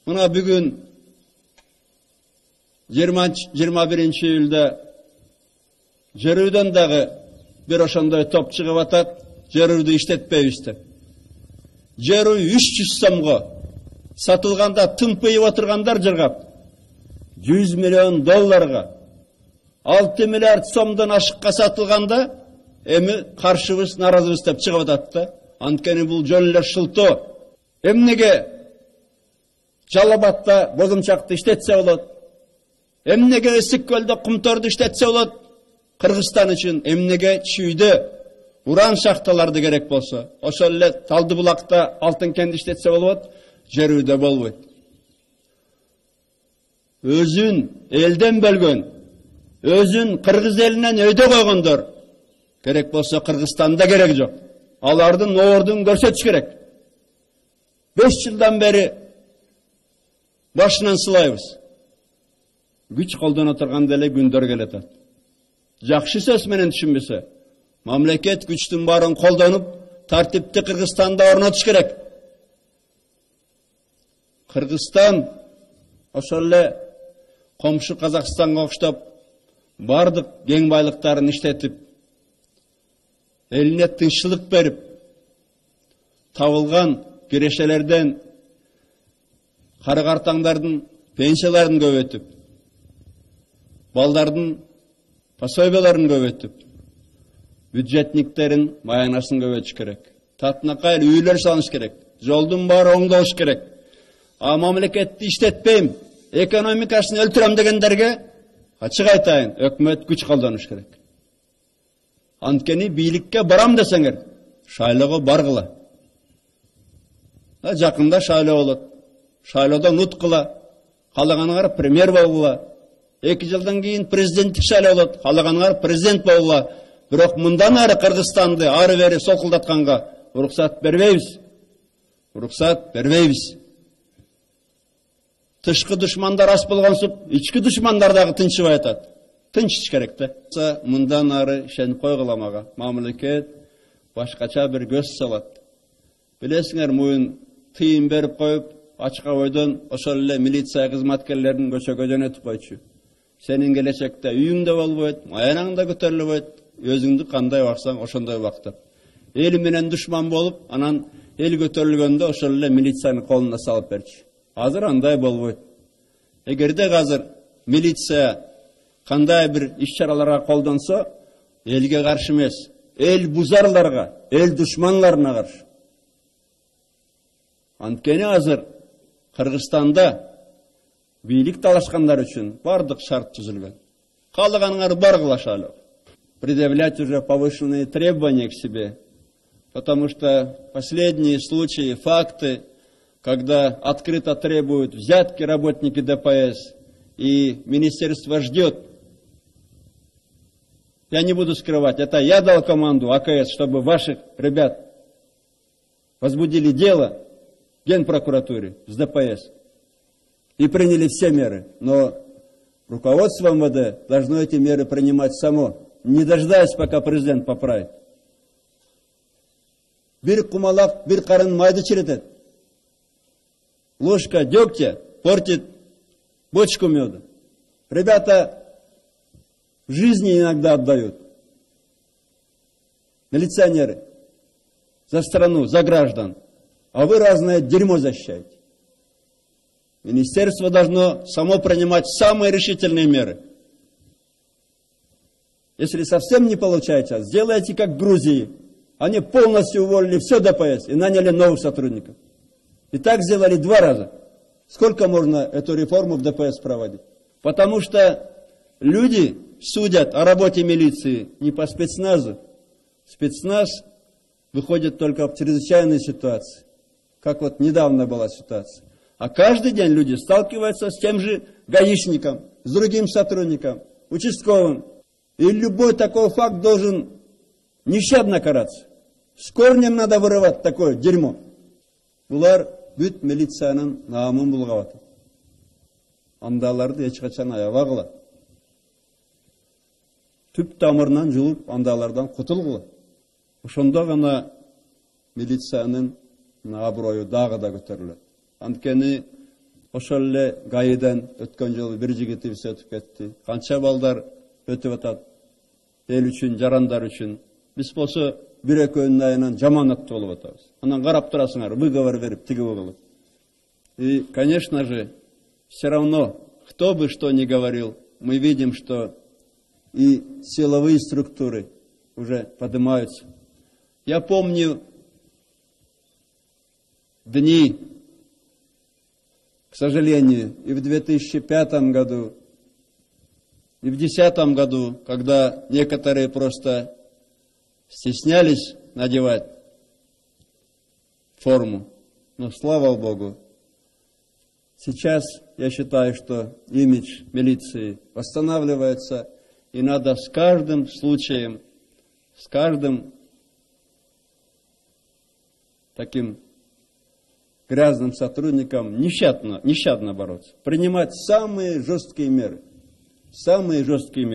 Мына бүгін 21 июльда Жеруден дағы bir ошондой топ чыгып атат, Жеруду иштетпейбиз деп. Жеру 300 сомго сатылганда тымпыйып отургандар жыргап, 100 миллион долларга 6 миллиард сомдон ашыкка сатылганда эми каршыбыз, наразыбыз деп чыгып атат да. Анткени бул жөн эле шылтоо. Эмнеге Жалал Абадта бозумчакты иштетсе болот? Эмнеге Ысык көлдө кумторду иштетсе болот? Кыргызстан үчүн эмнеге Чүйдө уран шахталарды керек болсо, ошол эле Талдыбулакта алтын кенди иштетсе болот, Жерүүдө болбойт. Өзүн элден бөлгөн, өзүн кыргыз элинен өйдө койгондор керек болсо Кыргызстанда керек жок. Алардын ордун көрсөтүш керек. 5 жылдан бери башынан сылайбыз. Күч колдоно турган деле күндөр келет. Жакшы сөз менен түшүнбөсө, мамлекет күчтүн баарын колдонуп, тартипти Кыргызстанда орнотуш керек. Кыргызстан ошол эле комшу Казакстанга окшоп бардык кең байлыктарын иштетип, элине тынччылык берип, табылган кирешелерден кары-картаңдардын пенсияларын көбөйтүп, балдардын пособияларын көбөйтүп, бюджетниктерин маянасын көбөйтүш керек. Татынакай үйлөр салыш керек. Жолдун баары оңдолуш керек. А мамлекетти иштетпейм, экономикасын өлтүрөм дегендерге ачык айтайын, өкмөт күч колдонуш керек. Анткени бийликке барам десеңер, шайлоого баргыла. Жакында шайлоо болот. Шайлоодон уткула, каалаганыңар премьер болгула. 2 жылдан кийин президенттик шайлоо болот, каалаганыңар президент болгула. Бирок мындан ары Кыргызстанды ары бери солкулдатканга уруксат бербейбиз. Уруксат бербейбиз. Тышкы душмандар аз болгонсуп, ички душмандар дагы тынчыбай атат. Тынчыш керек да. Мындан ары ишенип койгула мага. Мамлекет башкача бир көз салат. Билесиңер, муун тыйын берип коюп, ачка бойдон ошол эле милиция кызматкерлерин көчөгө жөнөтүп койчу. Сенин келечекте үйүңдө болбойт, маянаңда көтөрүлбөйт, өзүңдү кандай баксаң ошондой бак деп. Эл менен душман болуп, анан эл көтөрүлгөндө ошол эле милицияны колуна салып берчү. Азыр андай болбойт. Эгерде азыр милиция кандай бир иш-чараларга колдонсо, элге каршы эмес, эл бузарларга, эл душманларына каршы. Анткени азыр Кыргызстанда бийлик талашкандар үчүн бардык шарт түзүлгөн. Каалаганыңар баргыла шайлоо. Предъявлять уже повышенные требования к себе, потому что последние случаи, факты, когда открыто требуют взятки работники ДПС, и министерство ждет. Я не буду скрывать, это я дал команду АКС, чтобы ваших ребят возбудили дело в Генпрокуратуре с ДПС и приняли все меры. Но руководство МВД должно эти меры принимать само, не дожидаясь, пока президент поправит. Бир кумалак, бир карын майды чиретет. Ложка дегтя портит бочку меда. Ребята жизни иногда отдают. Милиционеры. За страну, за граждан. А вы разное дерьмо защищаете. Министерство должно само принимать самые решительные меры. Если совсем не получается, сделайте как в Грузии. Они полностью уволили все ДПС и наняли новых сотрудников. И так сделали 2 раза. Сколько можно эту реформу в ДПС проводить? Потому что люди судят о работе милиции не по спецназу. Спецназ выходит только в чрезвычайной ситуации. Как вот недавно была ситуация. А каждый день люди сталкиваются с тем же гаишником, с другим сотрудником, участковым. И любой такой факт должен нещадно караться. С корнем надо вырывать такое дерьмо. Булар бүт милицияның наамын булгап атат. Андаларды эч качан аябагыла. Түп тамырынан жулуп, андалардан кутулгула. Ошондо гана милицияның аброю дагы да көтөрүлөт. Анткени Ошол эле ГАИден өткөн жолу бир жигитибиз өтүп кетти. Канча балдар өтүп атат. Эл үчүн, жарандар үчүн. Биз болсо бир экөөнүн айынан жаманаттуу болуп атабыз. Анан карап турасыңар, выговор берип, тиги кылып. И, конечно же, все равно, кто бы что ни говорил, мы видим, что и силовые структуры уже поднимаются. Я помню дни, к сожалению, и в 2005 году, и в 2010 году, когда некоторые просто стеснялись надевать форму. Но слава Богу, сейчас я считаю, что имидж милиции восстанавливается, и надо с каждым случаем, с каждым таким грязным сотрудникам нещадно бороться, принимать самые жесткие меры.